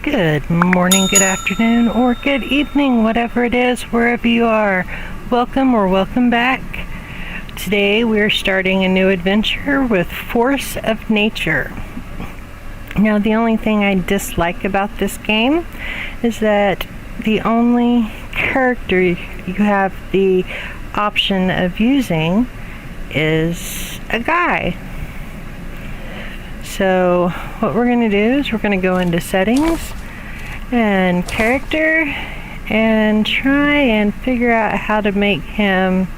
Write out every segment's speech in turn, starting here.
Good morning, good afternoon, or good evening, whatever it is, wherever you are. Welcome or welcome back. Today we're starting a new adventure with Force of Nature. Now, the only thing I dislike about this game is that the only character you have the option of using is a guy. So what we're going to do is we're going to go into settings and character and try and figure out how to make him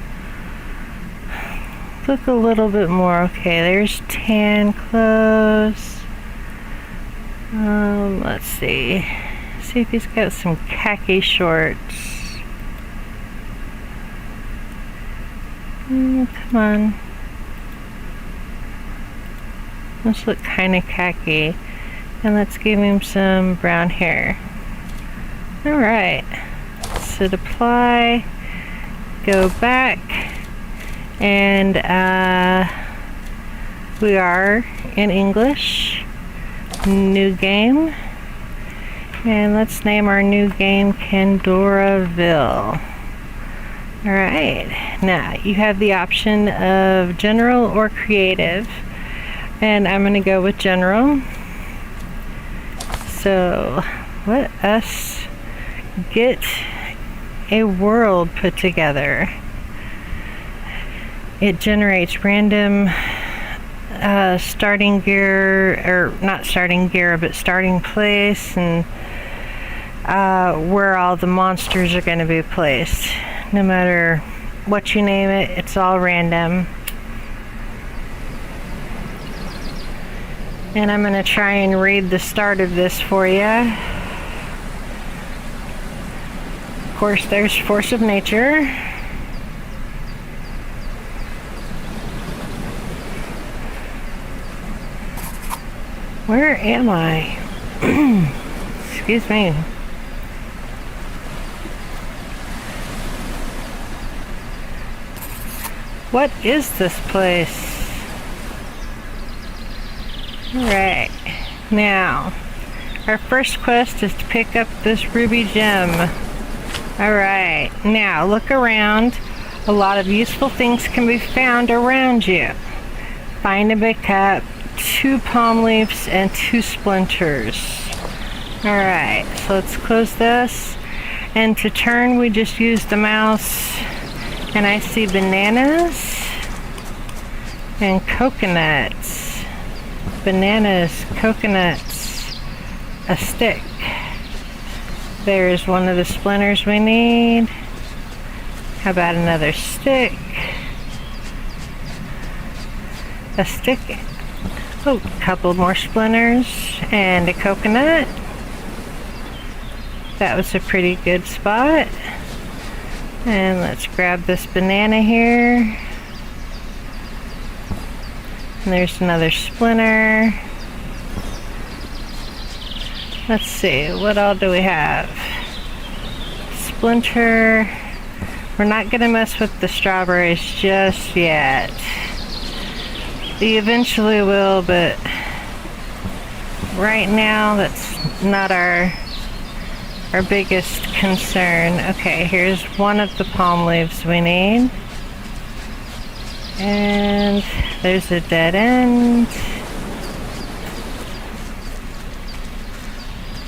look a little bit more. Okay, there's tan clothes. Let's see if he's got some khaki shorts. Come on. Let's look kind of khaki, and let's give him some brown hair. Alright, so apply, go back, and we are in English, new game, and let's name our new game Candoraville. Alright, now you have the option of general or creative. And I'm going to go with general. So let us get a world put together. It generates random starting gear, or not starting gear, but starting place, and where all the monsters are going to be placed. No matter what you name it, it's all random. And I'm going to try and read the start of this for you. Of course, there's Force of Nature. Where am I? Excuse me. What is this place? Alright, now, our first quest is to pick up this ruby gem. Alright, now look around. A lot of useful things can be found around you. Find and pick up 2 palm leaves and 2 splinters. Alright, so let's close this. And to turn, we just use the mouse. And I see bananas and coconuts. Bananas, coconuts, a stick. There's one of the splinters we need. How about another stick? A stick. Oh, a couple more splinters and a coconut. That was a pretty good spot. And let's grab this banana here. And there's another splinter. Let's see, what all do we have? Splinter. We're not going to mess with the strawberries just yet. We eventually will, but right now that's not our biggest concern. Okay, here's one of the palm leaves we need. And there's a dead end.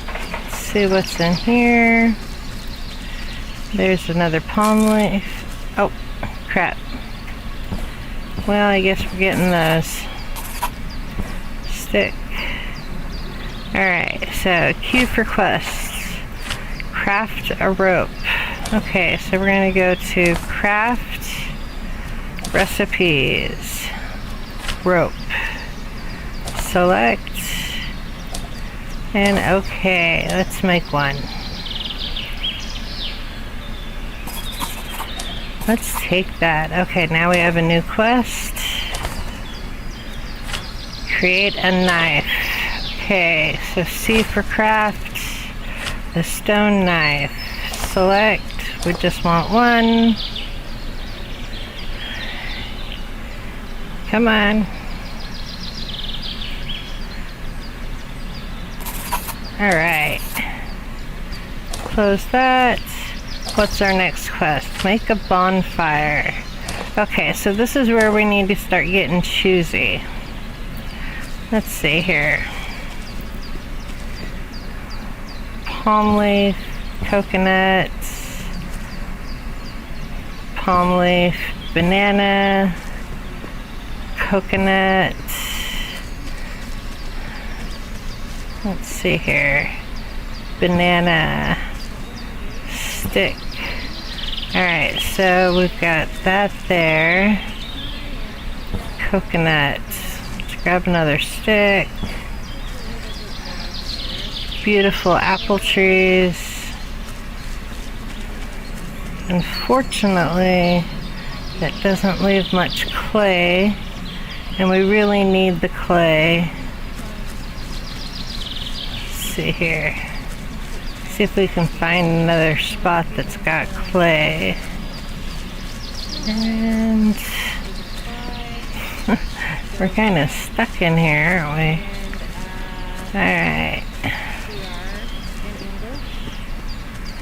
Let's see what's in here. There's another palm leaf. Oh, crap. Well, I guess we're getting those. Stick. Alright, so Q for quests. Craft a rope. Okay, so we're going to go to craft recipes, rope, select, and okay, let's make one. Let's take that. Okay, now we have a new quest. Create a knife. Okay, so C for craft, the stone knife. Select, we just want one. Come on. Alright. Close that. What's our next quest? Make a bonfire. Okay, so this is where we need to start getting choosy. Let's see here. Palm leaf, coconut, palm leaf, banana, coconut. Let's see here. Banana, stick. Alright, so we've got that there. Coconut. Let's grab another stick. Beautiful apple trees. Unfortunately, that doesn't leave much clay, and we really need the clay. Let's see here. See if we can find another spot that's got clay. And we're kind of stuck in here, aren't we? Alright.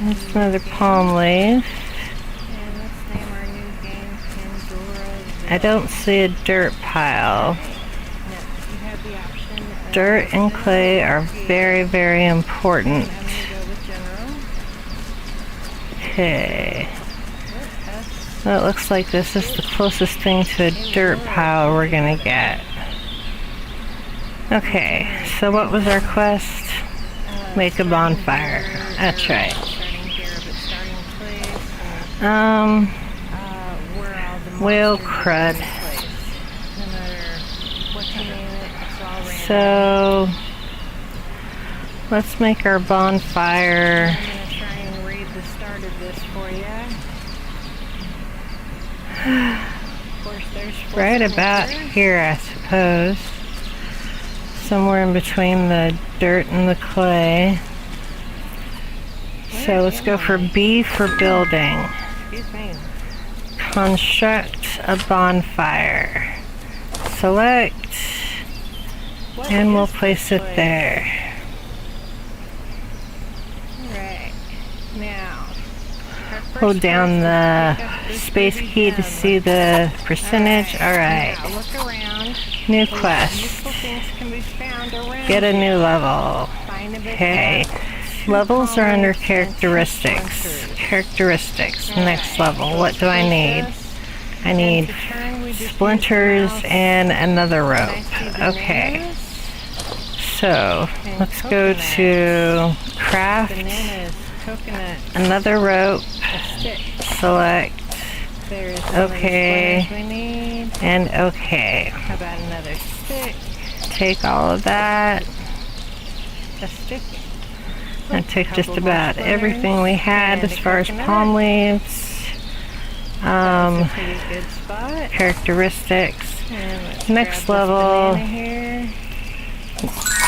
That's another palm leaf. And let's name our new game Candora. I don't see a dirt pile. No, you have the option of Dirt and clay are very, very important. I'm going to go with general. Okay. Well, it looks like this is the closest thing to a dirt pile we're gonna get. Okay, so what was our quest? Make a bonfire. That's right. Whale crud. So let's make our bonfire. I'm going to try and read the start of this for you. Of course, there's Right about here, I suppose. Somewhere in between the dirt and the clay. So let's go for B for building. Excuse me. Construct a bonfire. Select, and we'll place it there. Alright. Now, Hold down the space key to see the percentage. Alright. now look around. New Useful quest. things can be found around. Get a new level. Find a bit Okay. of Levels are under comments and characteristics. sensors. Characteristics. Next level. What do I need? I And need to turn, we just splinters use the mouse. and another And I rope. see Okay. bananas So and let's go coconut. to craft Bananas, coconut, another rope. a stick. Select There's some of the Okay. splinters we need. and okay. How about another stick? Take all of that. A stick. I took just Couple more about splinters everything we had and as a far as coconut. palm leaves. That's a pretty good spot. Characteristics. And let's Next grab this level. banana here.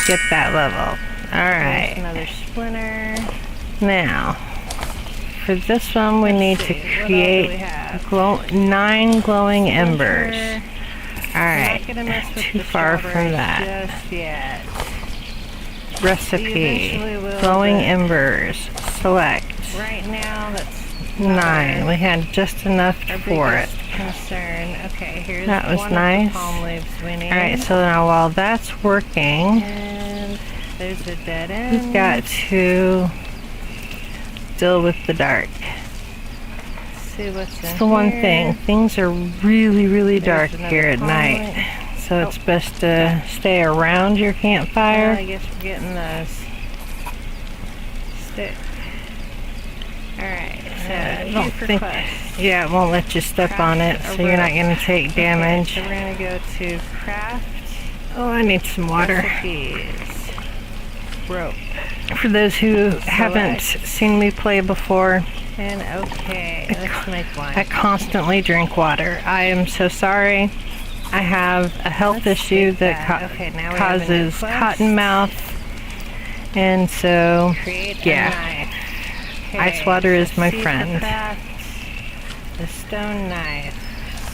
Get that level. There's Alright. another splinter. Now, for this one we need to see, what else do we create have? 9 glowing embers. Splinter. Alright. Not gonna mess with Too the far from strawberries that. just yet. Recipe. Eventually will, Glowing but embers. Select. Right now, that's 9. We had just enough our for it. biggest concern. Okay, here's That was one nice. of the palm leaves we need. Alright, so now while that's working, And there's a dead end. we've got to deal with the dark. See what's in It's the one here. thing. Things are really, really dark There's here at another night. palm So it's best to stay around your Well, campfire. I guess we're getting those stick. Alright, so I you don't for think, quest. yeah, it won't let you step on it, Craft so a you're not rope. going to take damage. Okay, so we're gonna go to craft Oh, I need some water. recipes. Rope. For those who haven't seen me play before, And okay, let's make one. I constantly drink water. I am so sorry. I have a health issue that Okay, now we have a new causes quest. cotton mouth, and so Create yeah. a knife. Ice water is my C for friend. craft. The stone knife.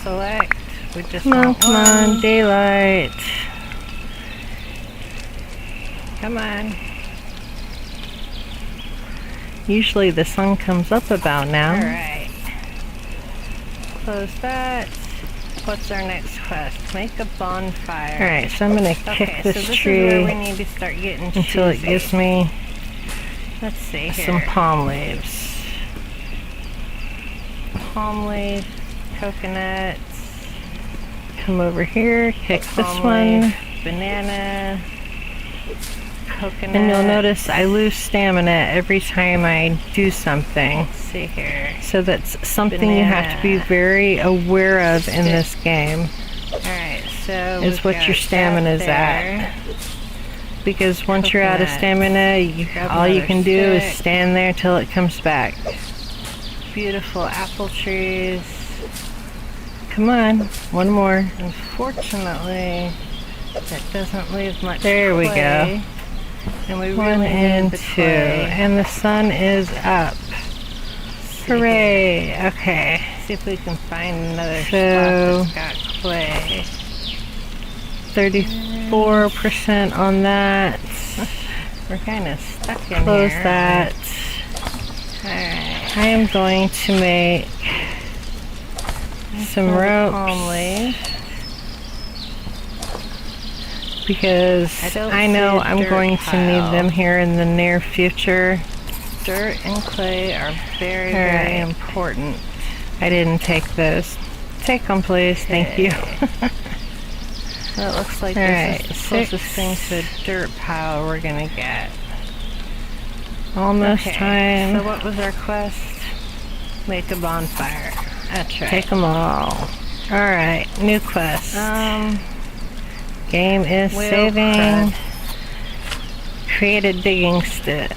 Select. We just Come on, want come one. on, daylight. Come on. Usually the sun comes up about now. Alright. Close that. What's our next quest? Make a bonfire. Alright, so I'm going to kick this so this tree is where we need to start getting until it cheesy. gives me Let's see here. some palm leaves. Palm leaf, coconuts, Come over here, kick this palm one. leaf, banana, coconut. And you'll notice I lose stamina every time I do something. Let's see here. So that's something you have to be very aware of in this game. Alright, so Is what your stamina's at. Because once you're out of stamina, all you can do is stand there till it comes back. Beautiful apple trees. Come on, one more. Unfortunately, that doesn't leave much There we clay, go. And we One really and need the two. clay. And the sun is up. Hooray! Okay. See if we can find another So- spot that's got clay. 34% on that. We're kind of stuck in Close here. that. Alright. I am going to make some Palm ropes leaf. because I don't I know see a I'm dirt going to need pile. them here in the near future. Dirt and clay are very, Alright. very important. I didn't take those. Take them, please. Thank you. Well, it looks like Alright, this is the closest 6. thing to a dirt pile we're gonna get. Almost time. So what was our quest? Make a bonfire. That's right. Take them all. Alright, new quest. Game is whale saving. crud. Create a digging stick.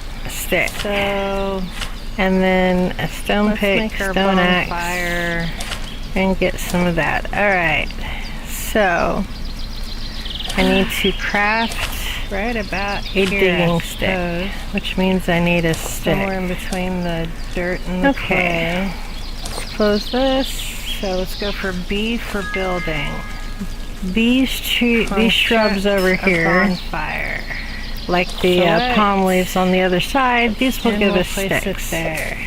So And then a stone let's pick, make our stone axe, bonfire. and get some of that. Alright, so I need to craft Right about a here, digging I stick, suppose. which means I need a Somewhere stick. in between the dirt and the Okay. clay. Close this. So let's go for B for building. These shrubs over Construct a here, bonfire. like the Select. palm leaves on the other side, these will And give we'll us place it sticks. there.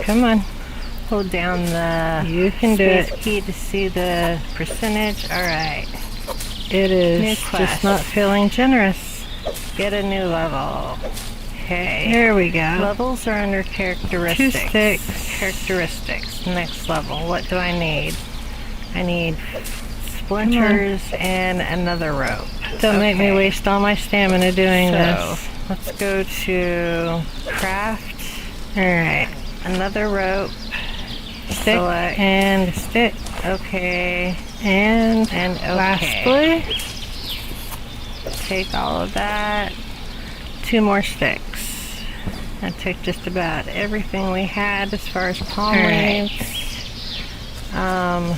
Come on. Hold down the You can do space it. key to see the percentage. Alright. It is New just quest. not feeling generous. Get a new level. Okay. There we go. Levels are under characteristics. 2 sticks. Characteristics. Next level. What do I need? I need splinters and another rope. Don't make me Okay. waste all my stamina doing So, this. let's go to craft. Alright. Another rope. Stick Select. and a stick. Okay. And okay. lastly, Take all of that. 2 more sticks. That took just about everything we had as far as palm Alright. leaves. So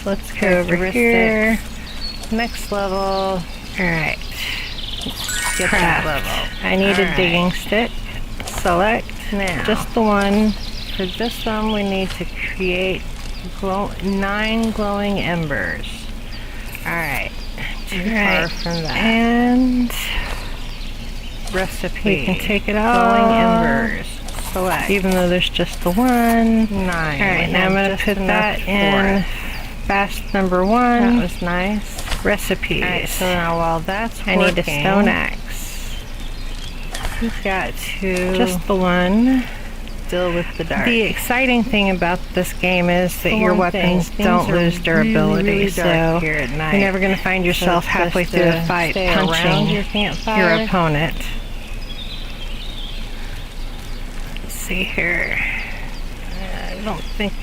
let's go over here. Next level. Alright. Get Craft. that level. I need a Alright. digging stick. Select Now, just the one. for this one, we need to create 9 glowing embers. Alright. Too far Alright. from that. And Recipe. we can take it off. Glowing embers. Select. Even though there's just the one. 9. Alright, We now I'm have going to just put enough that in for fast number it. 1. That was nice. Recipes. Alright, so now while that's I working, need a stone axe. we've got to Just the one. deal with the dark. The exciting thing about this game is that For your one thing, weapons things don't are lose durability, really, really dark so here at night. you're never going to find So yourself it's halfway best through to the fight stay around punching your campfire. your opponent. Let's see here. I don't think.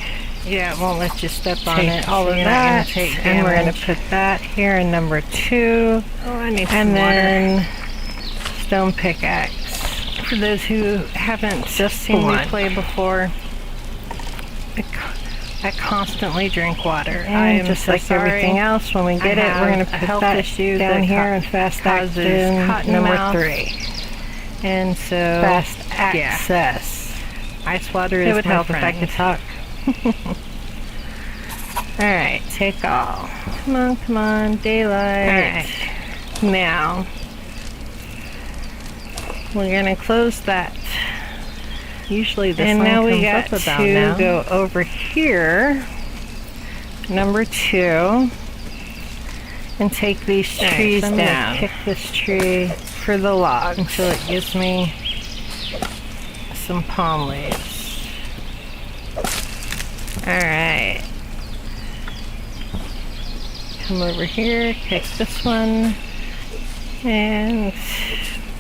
Yeah, it won't let you step on Take it. all so of you're not gonna that, take and we're going to damage. put that here in number 2, Oh, I need some and water. then stone pickaxe. For those who haven't Just seen the me one. play before, I constantly drink water. I And am just so like sorry. everything else, when we get I it, we're going have to a put health that issue down that here and fast causes action cotton number mouth. 3. And so Fast yeah. access. Ice water is It would my help friend. if I could talk. Alright, take all. Come on, daylight. Alright. Now, We're gonna close that. Usually this And line now we comes got up about to now. go over here, number 2, and take these trees so I'm down. gonna kick this tree For the log until it gives me some palm leaves. Alright. Come over here, kick this one, and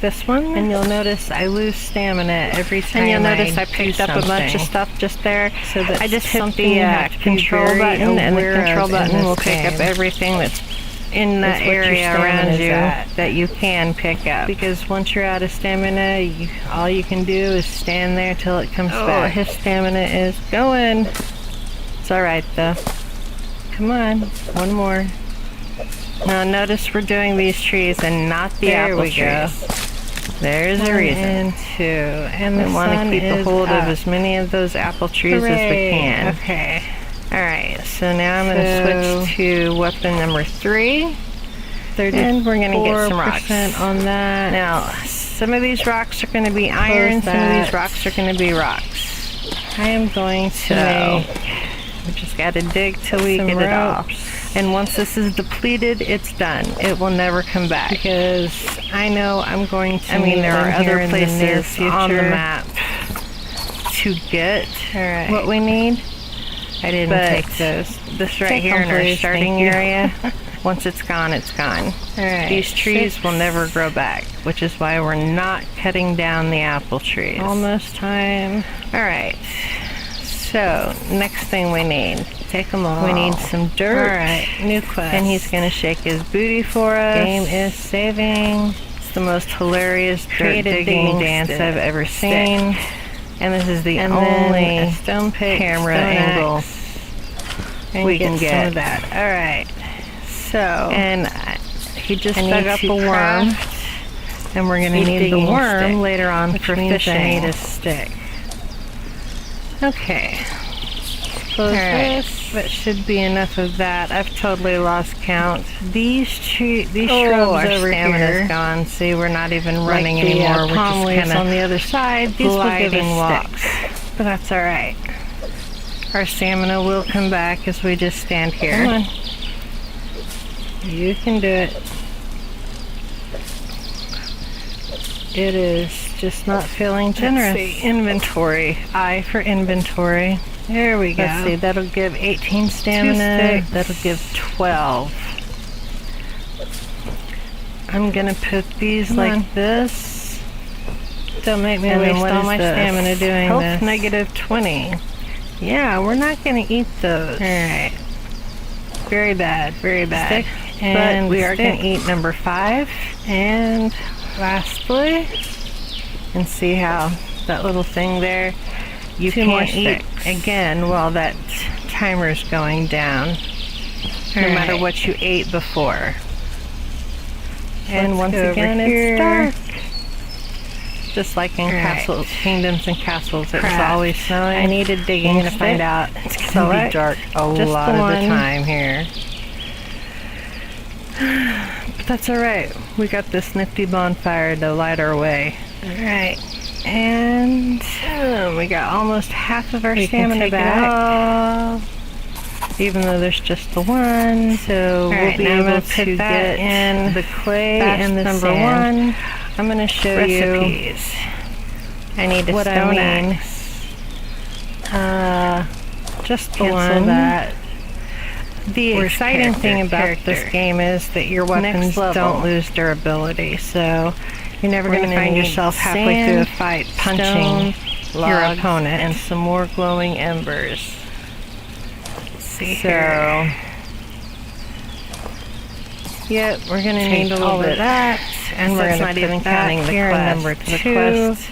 this one. and you'll notice I lose stamina every time And you'll notice I do picked up a bunch of something. stuff just there. So that's I just hit something the you have to be control very button, and the aware of control in button this will pick up game. everything that's in that Is what your area stamina around is you at. that you can pick up. Because once you're out of stamina, all you can do is stand there till it comes back. His stamina is going. It's alright though. Come on, one more. Now notice we're doing these trees and not the There apple we go. trees. There's a 1 reason. and 2. And We the want to sun keep a is hold up. of as many of those apple trees as we Hooray. can. Okay. Alright, so now I'm going to So- switch to weapon number 3. And we're going to get some rocks. 34% on that. Now, some of these rocks are going to be iron, some of that. these rocks are going to be rocks. I am going to So, make we just got to dig till we some get it off. ropes. And once this is depleted, it's done. It will never come back. because I know I'm going to I mean, need there are them here other in the near places on the future. map to get Alright. what we need. I didn't But take those. this right Take here them, in our please. starting Thank you. area, once it's gone, it's gone. Alright. These trees 6. will never grow back, which is why we're not cutting down the apple trees. Almost time. Alright, so next thing we need. Take them all. We need some dirt. Alright, new quest. And he's going to shake his booty for us. Game is saving. It's the most hilarious dirt Create a digging digging dance stick. I've ever seen. And this is the And then only a stone pick, camera stone angle axe, and we get can some get. of that. Alright. So And he just I dug need up to a worm. craft And we're going to a need the digging worm stick, later on which for means fishing. I need a stick. Okay. Close Alright, this. that should be enough of that. I've totally lost count. These shrubs our over stamina's here gone. See, we're not even running Like the, anymore. We're palm just leaves kind on of the other side. These will give gliding us walks. sticks. But that's all right. Our stamina will come back as we just stand here. Come on. You can do it. It is just not feeling generous. Let's see, inventory. I for inventory. There we go. Let's see, that'll give 18 stamina. sticks. That'll give 12. I'm gonna put these Come like on. this. Don't make me And then waste what all is my this? stamina doing Health this. negative 20. Yeah, we're not gonna eat those. Alright. Very bad, very bad. Stick and But we are stick. gonna eat number 5. And lastly, And see how that little thing there, you 2 more can't eat sticks. again while that timer's going down, no matter Alright. what you ate before. And Let's once go over again, here. it's dark. Just like in Alright. castles, kingdoms and castles, it's Craft. always snowing. I need a digging You're gonna find stick. out it's gonna Select be dark a just lot the of one. the time here. But that's alright. We got this nifty bonfire to light our way. Alright. And We got almost half of our we can stamina take it back. off. Even though there's just the one, so we'll Alright, be now I'm able gonna to put that get in the clay fast and the number sand. 1. I'm going to show Recipes. you. I need a What I stone mean. axe. Just the Cancel one. that. The Where's exciting thing character? about this Character. game is that your weapons Next level. don't lose durability, so you're never We're going to gonna find need yourself halfway through a sand, fight punching stone, your logs, opponent. and some more glowing embers. Let's see So, here. Yep, we're going to Take need a all little of bit of that, and so we're it's going not to even put that counting the here in quest. number The 2. quest.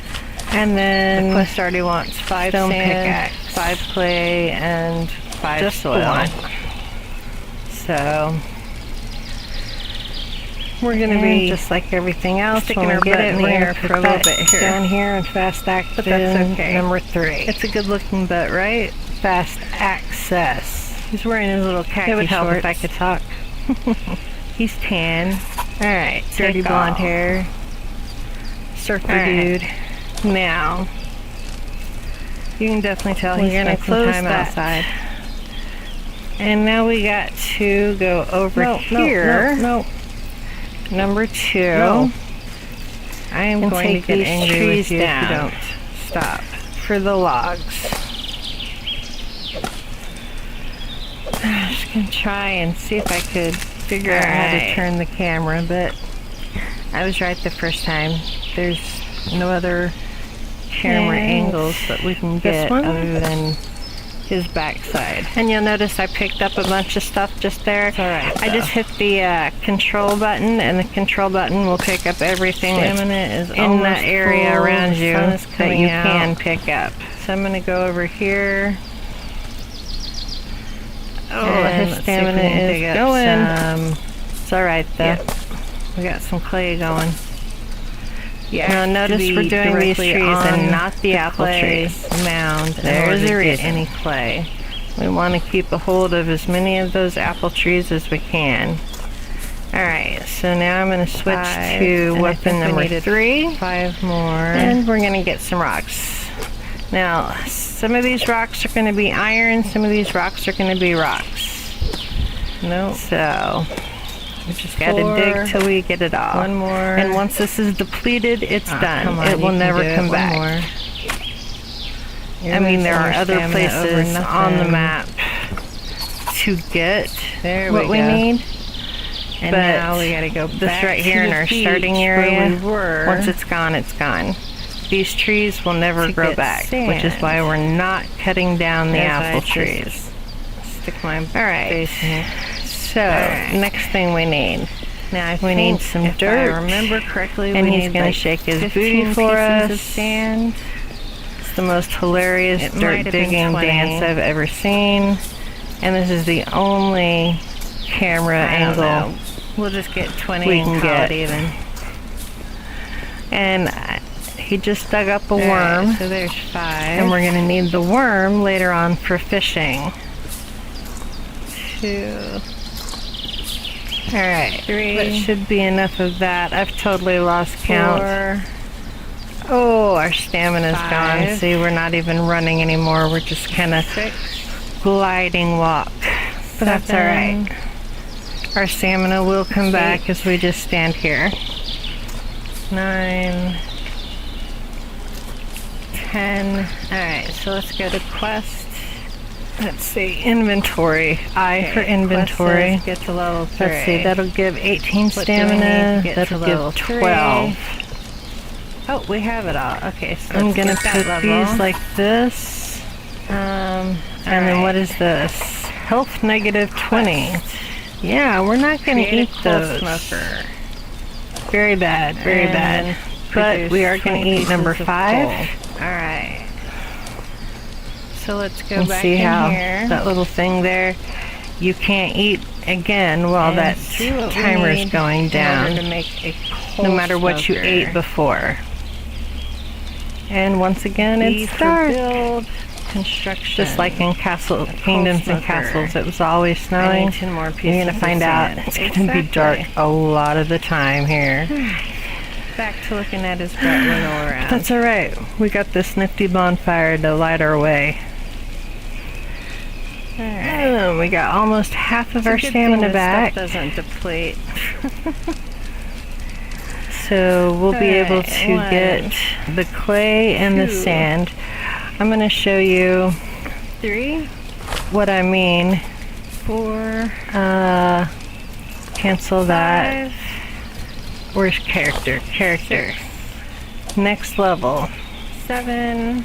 And then The quest already wants 5 stone sand, pickaxe. 5 clay, and 5 Just the soil. one. So we're going to And be just like everything else. sticking When we our get butt it, in the we're air going to for put a little that bit here. down here and fast access. But that's okay. Number 3. It's a good looking butt, right? Fast access. He's wearing his little khaki It would help shorts. if I could talk. He's tan. Alright, Dirty take blonde off. hair. surfer dude. Now, you can definitely tell he's gonna spent some close time that. outside. And now we got to go over here. No. Number 2. No. I am And going take to get these angry trees with you if you down. don't stop. For the logs. I'm just going to try and see if I could figure out how to Alright. turn the camera, but I was right the first time. There's no other camera And angles that we can this get one? other than his backside. And you'll notice I picked up a bunch of stuff just there. It's alright, I just hit the control button, and the control button will pick up everything that's Stamina is in almost that area full. around The you sun is that coming you out. can pick up. So I'm going to go over here. Oh, And his let's see if we stamina can is dig up going. some- It's alright though. Yep. We got some clay going. Yeah. Now notice we're doing these trees and not the apple clay trees. mound. There's a get reason. any clay. We want to keep a hold of as many of those apple trees as we can. Alright, so now I'm going to switch 5, to and I weapon think we number needed 3. 5 more. And we're going to get some rocks. Now, some of these rocks are going to be iron, some of these rocks are going to be rocks. Nope. So, we just got to 4. dig till we get it all. 1 more. And once this is depleted, it's done. Come on, It you will can never do it. come 1 back. more. I mean, there are You're other losing your stamina over places on the nothing. map to get There what we go. need. And but now we gotta go this back right here to in the our beach starting where area, we were. once it's gone, it's gone. These trees will never To grow get back, which is sand. why we're not cutting down the As apple I just trees. Stick my Alright, face in here. so Alright. next thing we need. Now We need some if dirt, I remember correctly, and we he's need gonna like shake his 15 booty for pieces us. of sand. It's the most hilarious It might dirt have been digging 20. dance I've ever seen, and this is the only camera I don't angle. know. We'll just get 20 we and can call get. it even. And he just dug up a Alright, worm, so there's 5. and we're going to need the worm later on for fishing. 2. Alright, 3. that should be enough of that. I've totally lost count. 4. Oh, our stamina's 5. gone. See, we're not even running anymore. We're just kind of 6. gliding walk. But that's 7. alright. Our stamina will come back 8. as we just stand here. 9. 10. Alright, so let's go to quest. Let's see, inventory. I for inventory. Quest says get to level 3. Let's see, that'll give 18 What do we need stamina. to get That'll to give level 12. Oh, we have it all. Okay, so I'm let's gonna get that put level. these like this. And then what is this? Health negative 20. Yeah, we're not gonna Create a eat coal those. smoker. Very bad, very And bad. But we are gonna 20 eat number pieces of 5. coal. Alright. So let's go And back see in how here. that little thing there, you can't eat again while and that see what we timer's need going in down, order to make a coal no matter what you smoker. ate before. And once again, B it's for dark. build, construction. Just like in Kingdoms and smoker. Castles, it was always I snowing. need 10 more pieces You're gonna of find out sand. it's gonna be dark Exactly. a lot of the time here. Back to looking at his gut when all around. That's alright. We got this nifty bonfire to light our way. Alright. We got almost half of our It's a good thing stamina this back. stuff doesn't deplete. So we'll be able Alright, to 1, get the clay and the 2. sand. I'm going to show you 3, what I mean. 4, Cancel that. 5, Where's character? Character. Next level. 7,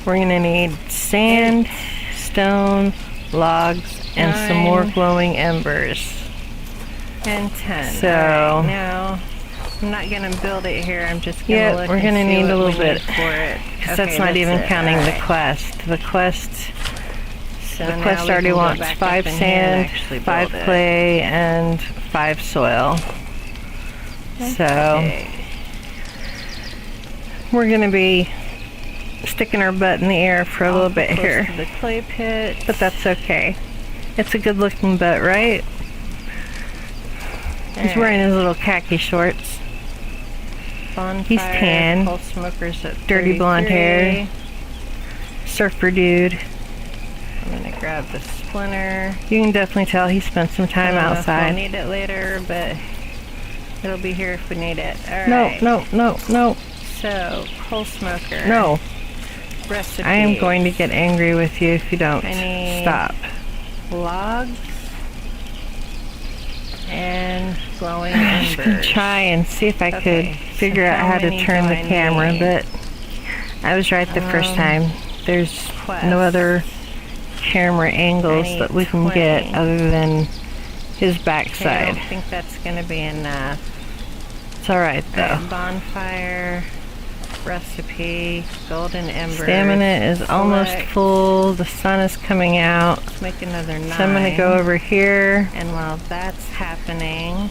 We're going to need sand, stone, logs, and some more 9, glowing embers. and 10. So- Alright, now I'm not gonna build it here. I'm just gonna Yeah, look we're and gonna see need what a little we bit, need for it. Because Okay, that's not even it. counting the Alright. quest. The quest So The now quest we already can go wants back 5 up in here and sand, actually 5 build it. clay, and 5 soil. So Okay. we're going to be sticking our butt in the air for a little bit Close here. to the clay pit. But that's okay. It's a good looking butt, right? He's Alright. wearing his little khaki shorts. Bonfire, He's tan. coal smokers at Dirty blonde 33. hair. Surfer dude. I'm gonna grab the splinter. You can definitely tell he spent some time I don't know if outside. we'll need it later, but it'll be here if we need it. All No, right. no. So, coal smoker. No. Recipe. I am going to get angry with you if you don't I need stop. logs and glowing I was going to embers. try and see if I Okay, could figure so out how how to many turn do the I camera, need? but I was right the first time. There's Quest. no other camera angles I need that we can 20. get other than his Okay, I backside. don't think that's gonna be enough. It's alright though. Alright, bonfire, recipe, golden embers. Stamina is almost select. full. The sun is coming out. Let's make another 9. So I'm going to go over here And while that's happening,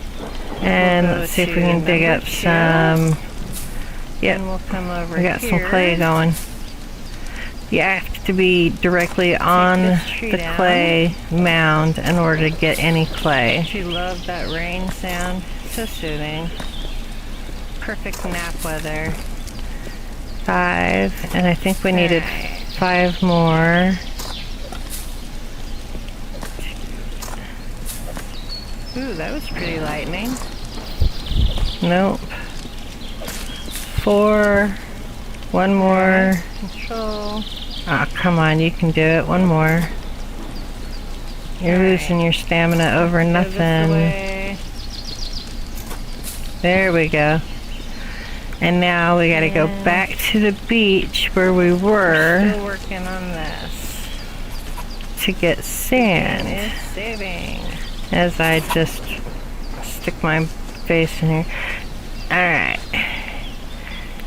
and we'll go let's see if we to can dig number up 2. some. Yep, And we'll come over we got here. some clay going. You have to be directly on this tree the down. clay mound in order to get any clay. She loved that rain sound. So soothing. Perfect nap weather. 5, and I think we needed Alright. 5 more. Ooh, that was pretty lightning. Nope. 4. One more. Control. Oh, come on, you can do it. One more. You're Alright. losing your stamina over Go this nothing. way. There we go. And now we gotta go And- back to the beach where we We're were still working on this. to get And sand. it's saving. As I just stick my face in here. Alright.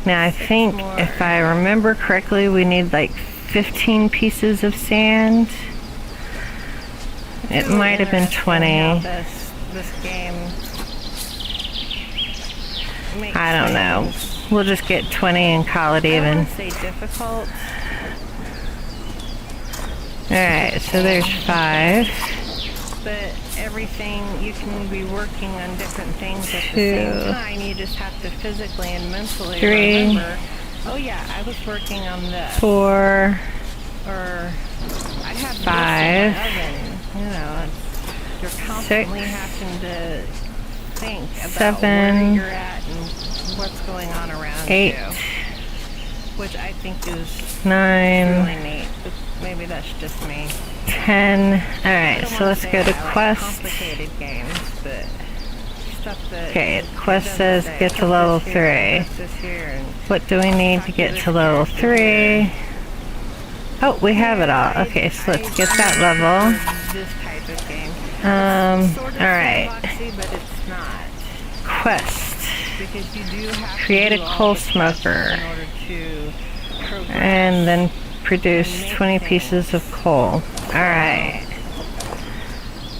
Now I think more. if I remember correctly, we need like 15 pieces of sand. It Really might have been interesting 20. how this game makes I don't know. things, We'll just get 20 and call it I even. wouldn't say difficult. Alright, so there's 5. But everything, you can be working on different things at the 2. same time. You just have to physically and mentally 3. remember, oh yeah, I was working on this. 4. Or I have 5. this in my oven. You know, you're constantly having to think about 7. where you're at and what's going on around 8. you. Which I think is 9. really neat. But maybe that's just me. 10. I Alright, don't so wanna let's say go to I like quest. complicated games, but stuff that Okay, it quest doesn't says say, get to put level this here, 3. put this here, and What do we need to get to level 3? Oh, we have it all. Okay, so let's get that level. This type of game. Sort of alright. sandboxy, but it's not. Quest. Because you do have to Create a do all coal the quests smoker. in order to progress. And then produce 20 pieces of coal. Alright.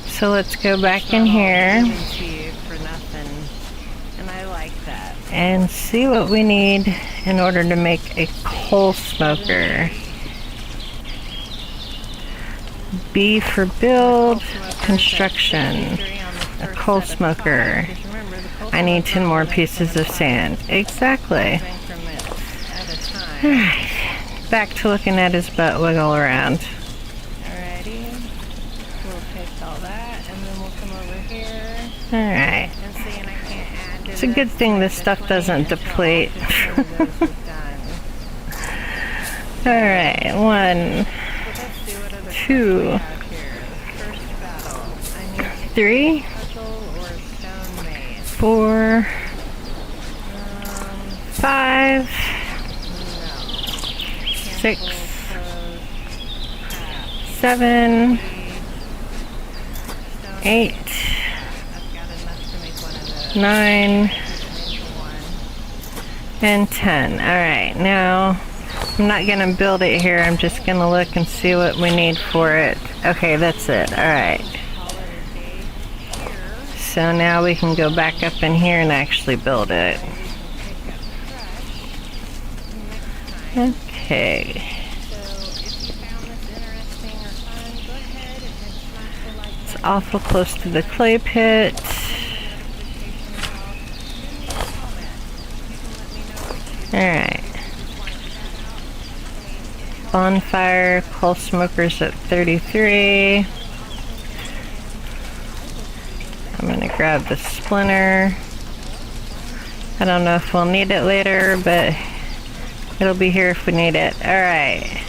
So let's go back in here Given to you for nothing. And I like that. and see what we need in order to make a coal smoker. B for build, construction, a coal smoker. I need 10 more pieces of sand. Exactly. Alright, back to looking at his butt wiggle around. Alrighty. We'll take all that and then we'll come over here Alright, and see, and I can't add to it's a good thing this stuff doesn't deplete. Alright, 1, 2, 3, 4, 5, 6, 7, 8, 9, and 10. Alright, now I'm not going to build it here. I'm just going to look and see what we need for it. Okay, that's it. Alright. So now we can go back up in here and actually build it. Okay. It's awful close to the clay pit. Alright. Bonfire, coal smokers at 33. I'm gonna grab the splinter. I don't know if we'll need it later, but it'll be here if we need it. Alright.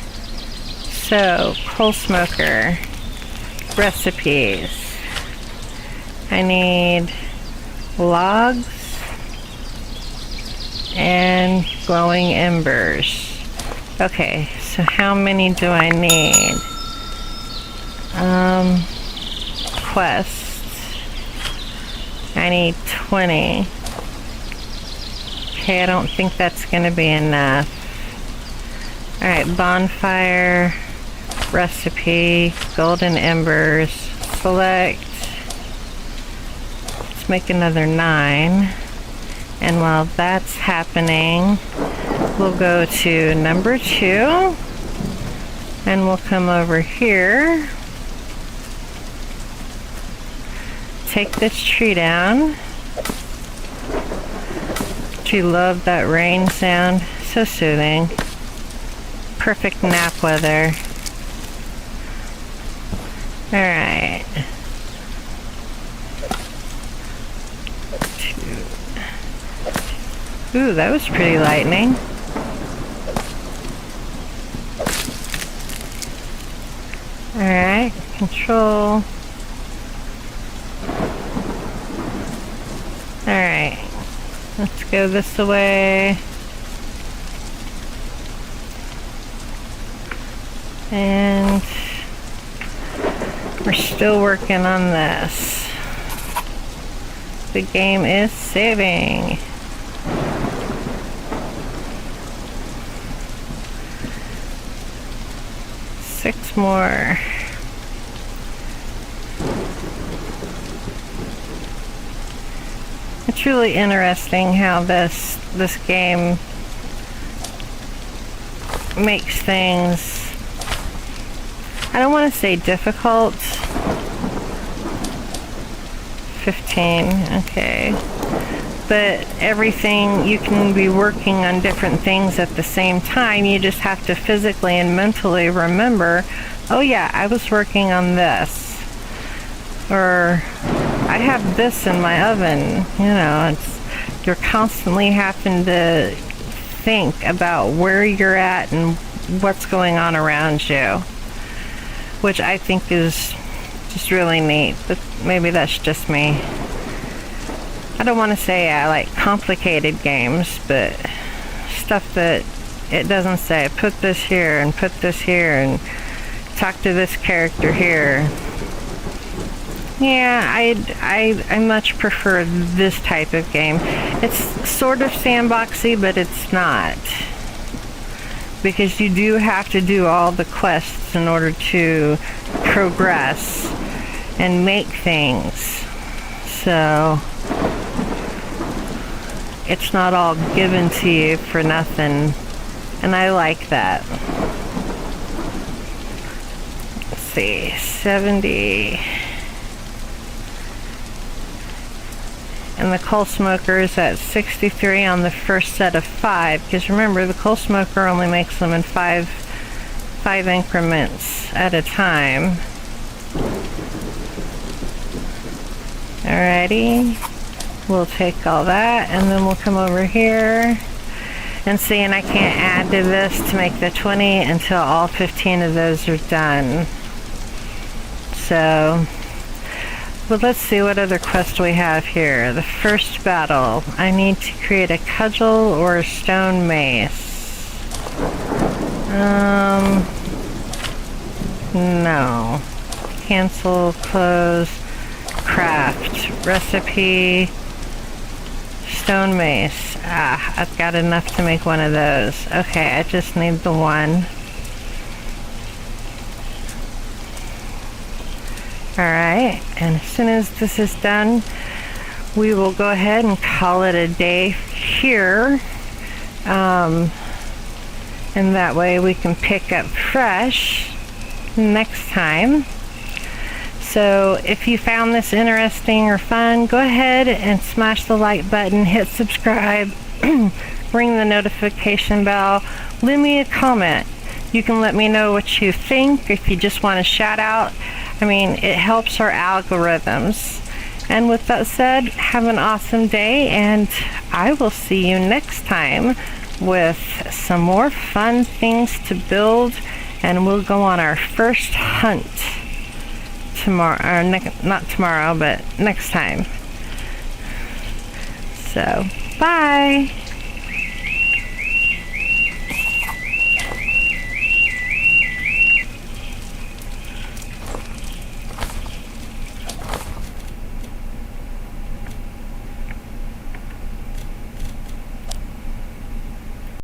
So, coal smoker. Recipes. I need logs and glowing embers. Okay, so how many do I need? Quests. I need 20. Okay, I don't think that's gonna be enough. Alright, bonfire, recipe, golden embers, select. Let's make another 9. And while that's happening, we'll go to number 2, and we'll come over here, take this tree down. Do you love that rain sound? So soothing. Perfect nap weather. Alright. 2. Ooh, that was pretty lightning. Alright, control. Alright, let's go this way. And we're still working on this. The game is saving. Six more. It's really interesting how this game makes things, I don't want to say difficult. 15, okay. But everything, you can be working on different things at the same time. You just have to physically and mentally remember, oh yeah, I was working on this. Or I have this in my oven. You know, you're constantly having to think about where you're at and what's going on around you, which I think is just really neat, but maybe that's just me. I don't want to say I like complicated games, but stuff that it doesn't say, put this here and put this here and talk to this character here. Yeah, I much prefer this type of game. It's sort of sandboxy, but it's not. Because you do have to do all the quests in order to progress and make things. So it's not all given to you for nothing. And I like that. Let's see, 70. And the coal smoker is at 63 on the first set of 5. Because remember, the coal smoker only makes them in 5 increments at a time. Alrighty. We'll take all that, and then we'll come over here and see, and I can't add to this to make the 20 until all 15 of those are done. So, but let's see what other quest we have here. The first battle. I need to create a cudgel or a stone mace. No. Cancel, close, craft, recipe, stone mace. Ah, I've got enough to make one of those. Okay, I just need the one. Alright, and as soon as this is done, we will go ahead and call it a day here. And that way we can pick up fresh next time. So if you found this interesting or fun, go ahead and smash the like button, hit subscribe, ring the notification bell, leave me a comment. You can let me know what you think, if you just want to shout out. I mean, it helps our algorithms. And with that said, have an awesome day, and I will see you next time with some more fun things to build, and we'll go on our first hunt tomorrow, or not tomorrow, but next time. So, bye!